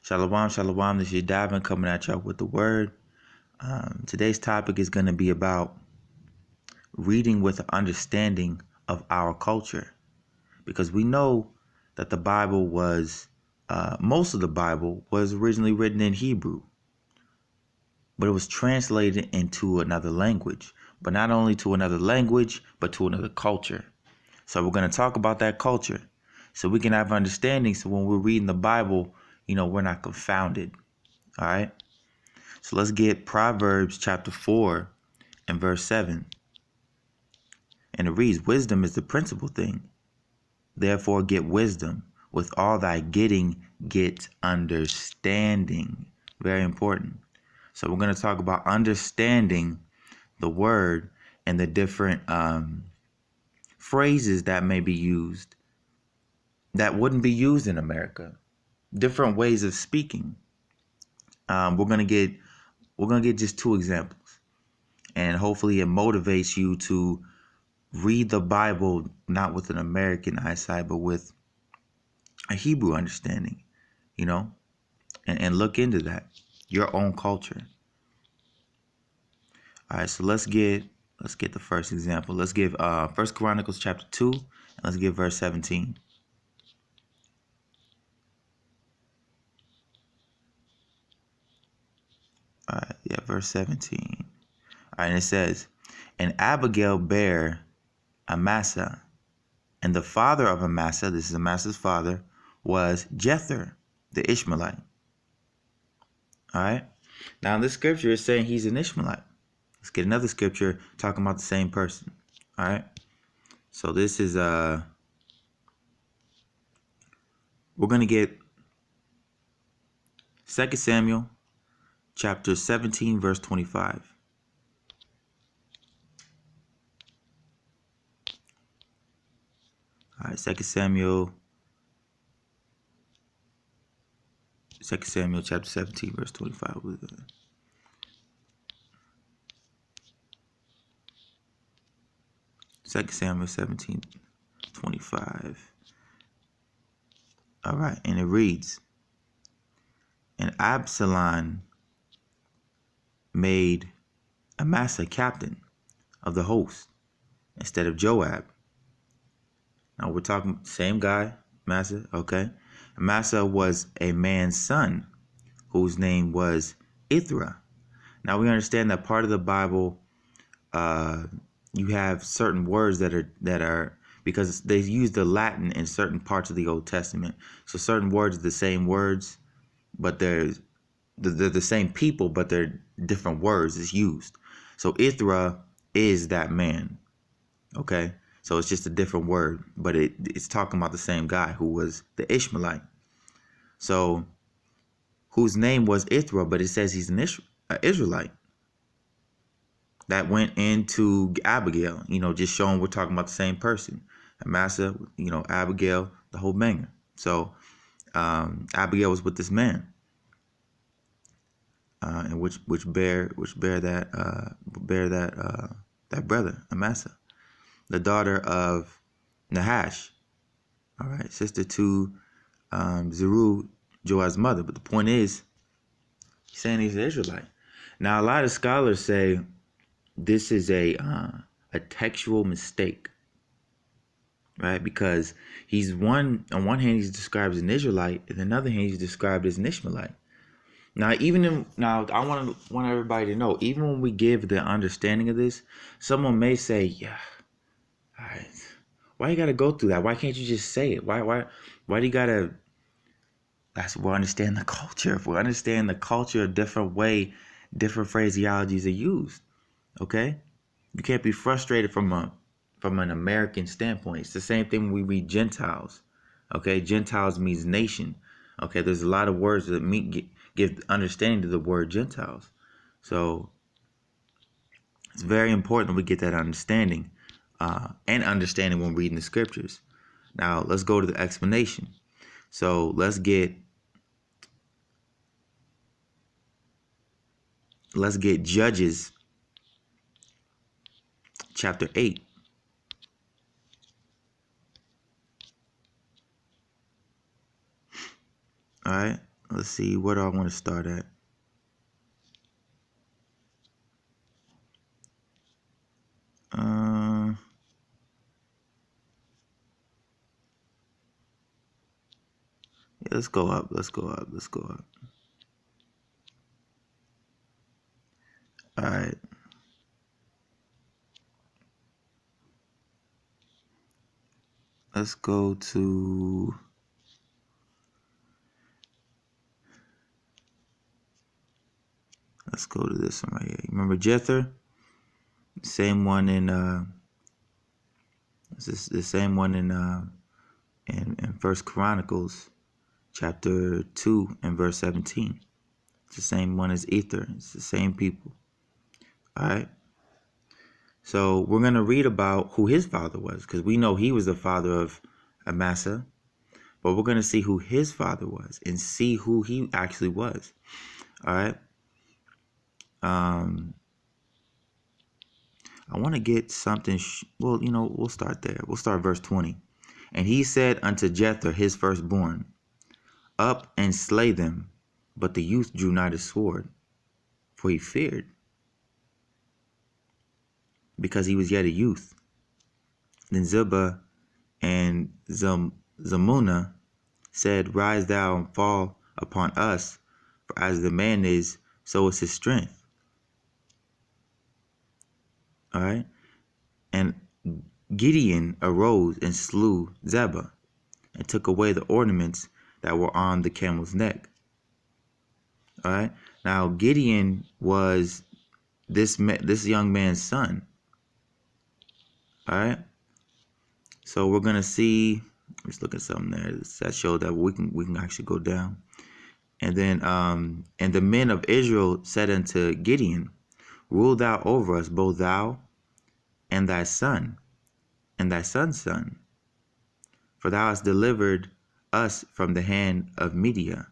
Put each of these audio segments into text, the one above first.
Shalom, shalom. This is Davin coming at y'all with the word. Today's topic is going to be about reading with an understanding of our culture, because we know that the Bible was, most of the Bible was originally written in Hebrew, but it was translated into another language, but not only to another language, but to another culture. So we're going to talk about that culture so we can have understanding. So when we're reading the Bible, we're not confounded. All right. So let's get Proverbs chapter 4 and verse 7. And it reads, "Wisdom is the principal thing. Therefore get wisdom. With all thy getting, get understanding." Very important. So we're going to talk about understanding the word and the different phrases that may be used that wouldn't be used in America. Different ways of speaking. We're gonna get just two examples, and hopefully it motivates you to read the Bible not with an American eyesight, but with a Hebrew understanding, and look into that, your own culture. All right, so let's get the first example. Let's give First Chronicles chapter 2, and let's give verse 17. All right, yeah, verse 17. All right, and it says, "And Abigail bare Amasa, and the father of Amasa," this is Amasa's father, "was Jether, the Ishmaelite." All right. Now, this scripture is saying he's an Ishmaelite. Let's get another scripture talking about the same person. All right. So this is we're gonna get 2 Samuel chapter 17, verse 25. All right, 2 Samuel chapter 17, verse 25. 2 Samuel 17, 25. All right, and it reads, "And Absalom made Amasa captain of the host instead of Joab." Now we're talking same guy, Amasa, okay? Amasa was a man's son whose name was Ithra. Now we understand that part of the Bible, you have certain words that are because they use the Latin in certain parts of the Old Testament. So certain words are the same words, but they're the same people, but they're different words is used. So Ithra is that man, okay? So it's just a different word, but it's talking about the same guy who was the Ishmaelite. So whose name was Ithra, but it says he's an Israelite that went into Abigail, just showing we're talking about the same person. Amasa, Abigail, the whole banger. So Abigail was with this man, and which bear that brother Amasa, the daughter of Nahash. All right, sister to Zeru, Joab's mother. But the point is, he's saying he's an Israelite. Now, a lot of scholars say this is a textual mistake, right? Because on one hand he's described as an Israelite, and on the other hand he's described as an Ishmaelite. Now, I want everybody to know, even when we give the understanding of this, someone may say, "Yeah, all right, why you gotta go through that? Why can't you just say it? Why do you gotta?" That's we understand the culture. If we understand the culture, a different way, different phraseologies are used. Okay, you can't be frustrated from an American standpoint. It's the same thing when we read Gentiles. Okay, Gentiles means nation. Okay, there's a lot of words that give understanding to the word Gentiles. So it's very important we get that understanding and understanding when reading the scriptures. Now let's go to the explanation. So let's get Judges chapter 8. All right, Let's see, where do I want to start at? Yeah, let's go up. Let's go up. Let's go up. All right. Let's go to. Let's go to this one right here. Remember Jether? Same one in the same one in First Chronicles chapter 2 and verse 17. It's the same one as Ether. It's the same people. All right. So we're gonna read about who his father was, because we know he was the father of Amasa, but we're gonna see who his father was and see who he actually was. All right. I want to get something. Well, we'll start there. We'll start verse 20. And he said unto Jether, his firstborn, up and slay them. But the youth drew not his sword, for he feared, because he was yet a youth. Then Ziba and Zamunna said, rise thou and fall upon us, for as the man is, so is his strength. All right. And Gideon arose and slew Zebah, and took away the ornaments that were on the camel's neck. All right. Now Gideon was this young man's son. All right. So we're gonna see. Let's look at something there that showed that we can actually go down. And then and the men of Israel said unto Gideon, rule thou over us, both thou and thy son and thy son's son, for thou hast delivered us from the hand of Media.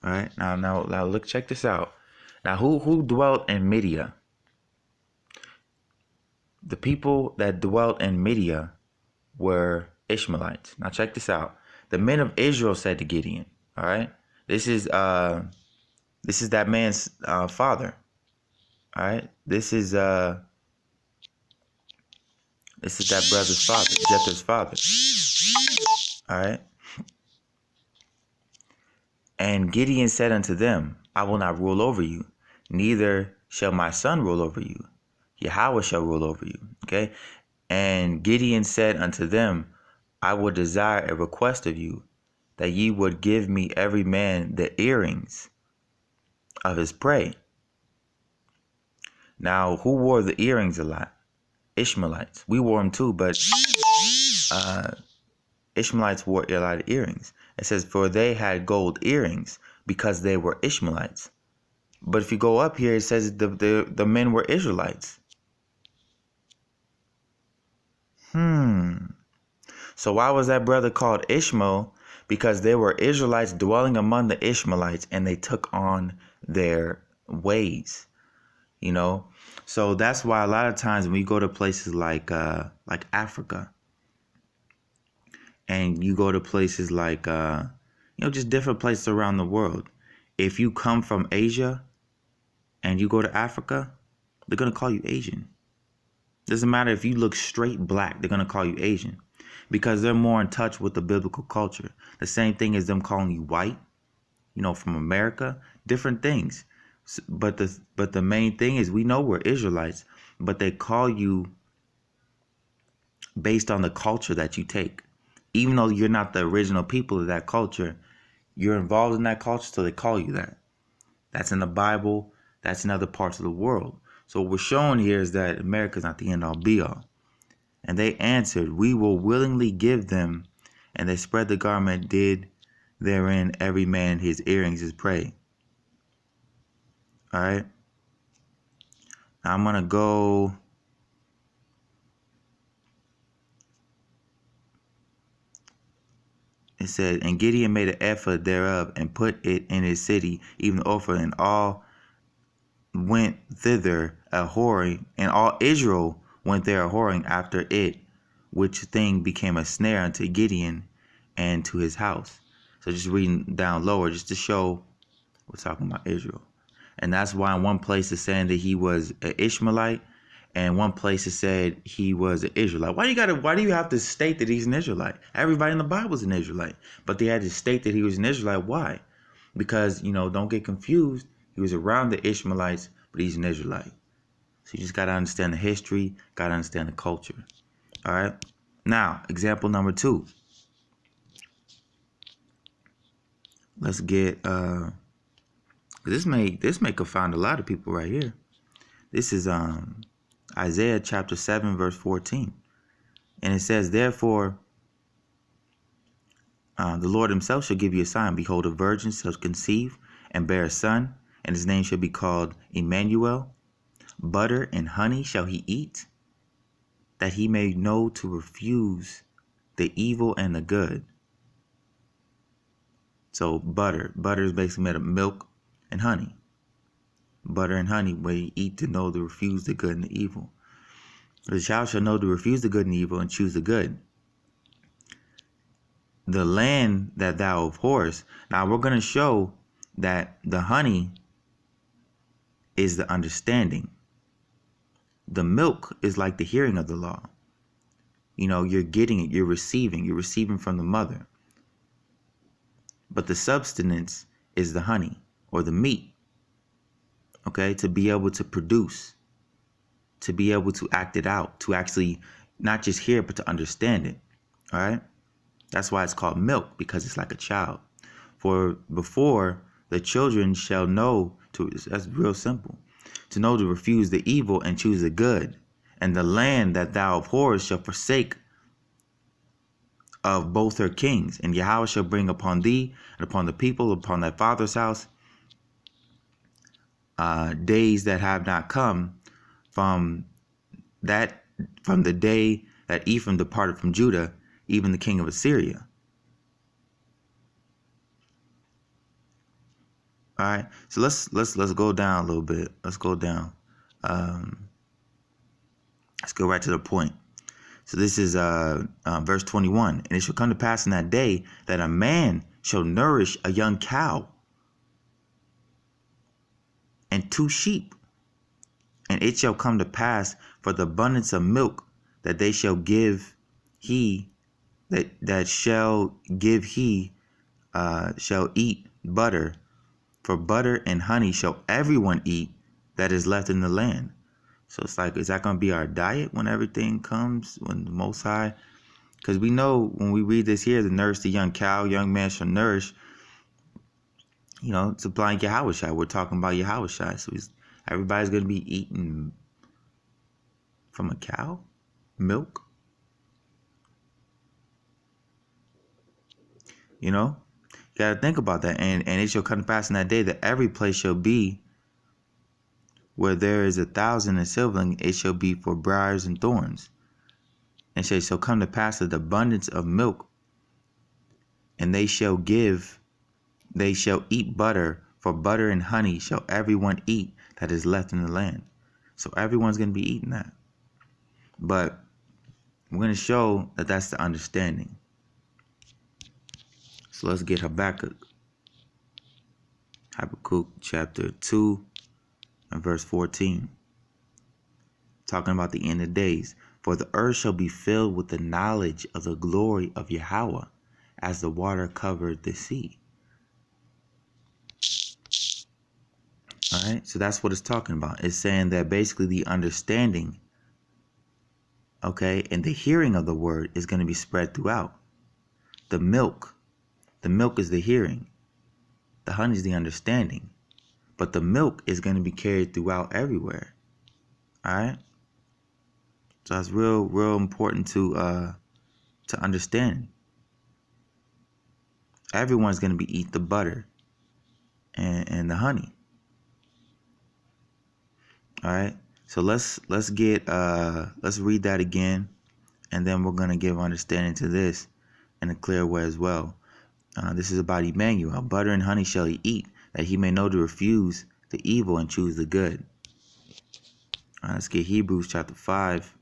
All right. Now look, check this out. Now who dwelt in Media? The people that dwelt in Media were Ishmaelites. Now check this out. The men of Israel said to Gideon, all right, this is that man's father. All right, this is that brother's father, Jether's father. All right. And Gideon said unto them, I will not rule over you, neither shall my son rule over you. Yahweh shall rule over you. Okay. And Gideon said unto them, I would desire a request of you, that ye would give me every man the earrings of his prey. Now, who wore the earrings a lot? Ishmaelites. We wore them too, but Ishmaelites wore a lot of earrings. It says, for they had gold earrings because they were Ishmaelites. But if you go up here, it says the men were Israelites. So why was that brother called Ishmael? Because they were Israelites dwelling among the Ishmaelites, and they took on their ways. So that's why a lot of times when we go to places like Africa, and you go to places like just different places around the world, if you come from Asia and you go to Africa, they're gonna call you Asian. Doesn't matter if you look straight black, they're gonna call you Asian, because they're more in touch with the biblical culture. The same thing as them calling you white, from America, different things. But the main thing is, we know we're Israelites, but they call you based on the culture that you take. Even though you're not the original people of that culture, you're involved in that culture, so they call you that. That's in the Bible. That's in other parts of the world. So what we're showing here is that America's not the end all be all. And they answered, we will willingly give them. And they spread the garment, did therein every man his earrings, his prey. All right. Now I'm going to go. It said, and Gideon made an ephod thereof and put it in his city, even Ophir, and all went thither a whoring, and all Israel went there a whoring after it, which thing became a snare unto Gideon and to his house. So just reading down lower just to show we're talking about Israel. And that's why in one place it's saying that he was an Ishmaelite, and one place it said he was an Israelite. Why do you have to state that he's an Israelite? Everybody in the Bible is an Israelite. But they had to state that he was an Israelite. Why? Because, don't get confused. He was around the Ishmaelites, but he's an Israelite. So you just got to understand the history, got to understand the culture. All right. Now, example number 2. Let's get this may confound a lot of people right here. This is Isaiah chapter 7 verse 14. And it says, therefore, the Lord himself shall give you a sign. Behold, a virgin shall conceive and bear a son, and his name shall be called Emmanuel. Butter and honey shall he eat, that he may know to refuse the evil and the good. So butter is basically made of milk and honey. Butter and honey, where you eat to know to refuse the good and the evil. The child shall know to refuse the good and the evil and choose the good. The land that thou abhorrest. Now we're going to show that the honey is the understanding. The milk is like the hearing of the law. You're getting it, you're receiving from the mother. But the substance is the honey or the meat. Okay, to be able to produce, to be able to act it out, to actually not just hear, but to understand it. All right. That's why it's called milk, because it's like a child. For before the children shall know that's real simple, to know to refuse the evil and choose the good. And the land that thou abhorrest shall forsake of both her kings. And Yahweh shall bring upon thee and upon the people, upon thy father's house, days that have not come from the day that Ephraim departed from Judah, even the king of Assyria. All right, so let's go down a little bit. Let's go down. Let's go right to the point. So this is verse 21. And it shall come to pass in that day that a man shall nourish a young cow and 2 sheep. And it shall come to pass for the abundance of milk that they shall give that shall give shall eat butter. For butter and honey shall everyone eat that is left in the land. So it's like, is that going to be our diet when everything comes, when the Most High? Because we know when we read this here, to nourish the young cow, young man shall nourish, supplying Yahushua. We're talking about Yahushua. So everybody's going to be eating from a cow, milk. You got to think about that. And it shall come to pass in that day that every place shall be where there is 1,000 and silvering, it shall be for briars and thorns. And it shall come to pass that the abundance of milk, and they shall eat butter, for butter and honey shall everyone eat that is left in the land. So everyone's going to be eating that. But we're going to show that that's the understanding. So let's get Habakkuk. Habakkuk chapter 2 and verse 14. Talking about the end of days. For the earth shall be filled with the knowledge of the glory of Yahweh, as the water covered the sea. All right, so that's what it's talking about. It's saying that basically the understanding, okay, and the hearing of the word is going to be spread throughout. The milk is the hearing. The honey is the understanding. But the milk is going to be carried throughout everywhere. All right. So that's real important to understand. Everyone's going to be eat the butter and the honey. All right. So let's read that again, and then we're going to give understanding to this in a clear way as well. This is about Emmanuel. Butter and honey shall he eat, that he may know to refuse the evil and choose the good. Let's get Hebrews chapter 5.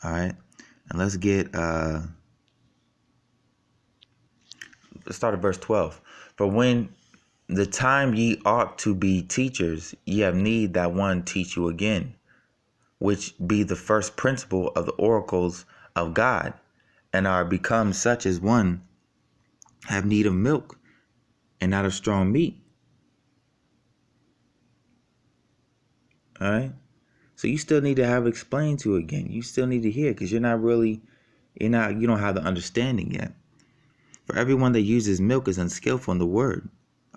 All right. And let's get, let's start at verse 12. For when the time ye ought to be teachers, ye have need that one teach you again, which be the first principle of the oracles of God, and are become such as one have need of milk and not of strong meat. All right. So you still need to have explained to again. You still need to hear, because you don't have the understanding yet. For everyone that uses milk is unskillful in the word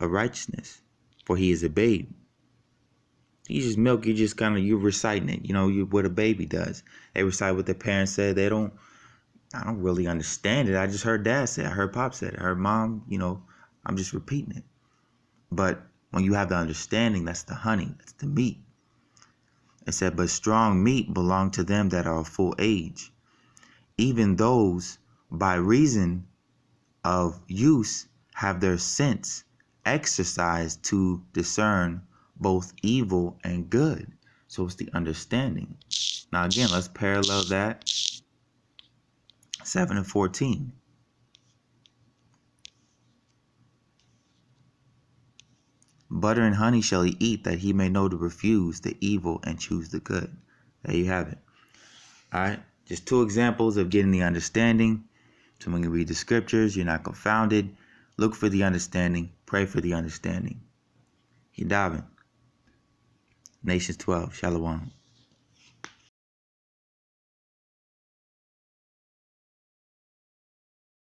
of righteousness, for he is a babe. You use milk, you're reciting it. What a baby does. They recite what their parents said. I don't really understand it. I just heard dad say it. I heard pop said it. I heard mom, I'm just repeating it. But when you have the understanding, that's the honey, that's the meat. It said, but strong meat belong to them that are of full age, even those by reason of use have their sense exercised to discern both evil and good. So it's the understanding. Now again, let's parallel that. 7 and 14. Butter and honey shall he eat, that he may know to refuse the evil and choose the good. There you have it. All right. Just two examples of getting the understanding. So when you read the scriptures, you're not confounded. Look for the understanding. Pray for the understanding. He diving. Nations 12. Shalom.